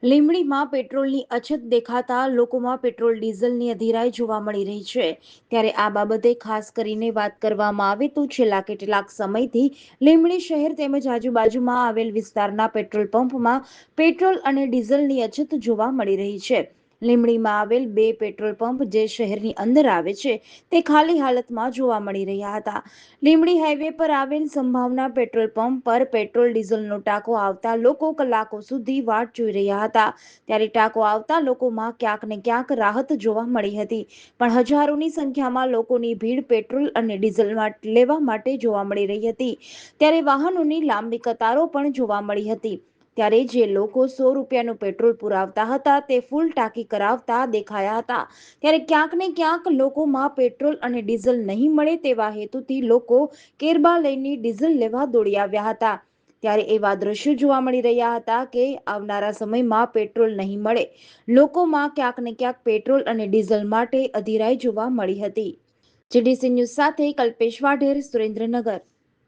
લીંબડીમાં પેટ્રોલની અછત દેખાતા લોકોમાં પેટ્રોલ ડીઝલની અધીરાઈ જોવા મળી રહી છે। ત્યારે આ બાબતે ખાસ કરીને વાત કરવામાં આવે તો છેલ્લા કેટલાક સમયથી લીંબડી શહેર તેમજ આજુબાજુમાં આવેલ વિસ્તારના પેટ્રોલ પંપમાં પેટ્રોલ અને ડીઝલની અછત જોવા મળી રહી છે। લીંબડીમાં આવેલ બે પેટ્રોલ પંપ જે શહેરની અંદર આવે છે તે ખાલી હાલતમાં જોવા મળી રહ્યા હતા। લીંબડી હાઈવે પર આવેલ સંભાવના પેટ્રોલ પંપ પર પેટ્રોલ ડીઝલનો ટાંકો આવતા લોકો કલાકો સુધી વાટ જોઈ રહ્યા હતા। ત્યારે ટાંકો આવતા લોકોમાં ક્યાંક ને ક્યાંક રાહત જોવા મળી હતી, પણ હજારોની સંખ્યામાં લોકોની ભીડ પેટ્રોલ અને ડીઝલ લેવા માટે જોવા મળી રહી હતી। ત્યારે વાહનોની લાંબી કતારો પણ જોવા મળી હતી। ત્યારે જે લોકો 100 રૂપિયાનું પેટ્રોલ પુરાવતા હતા તે ફૂલ ટાંકી કરાવતા દેખાયા હતા। ત્યારે ક્યાંક ને ક્યાંક લોકોમાં પેટ્રોલ અને ડીઝલ નહીં મળે તેવા હેતુથી લોકો કેરબા લઈને ડીઝલ લેવા દોડી આવ્યા હતા। ત્યારે એવા દ્રશ્યો જોવા મળી રહ્યા હતા કે આવનારા સમયમાં પેટ્રોલ નહીં મળે, લોકોમાં ક્યાંક ને ક્યાંક પેટ્રોલ અને ડીઝલ માટે અધીરાઈ જોવા મળી હતી। જીડીસી ન્યૂઝ સાથે કલ્પેશ વાઢેર, સુરેન્દ્રનગર।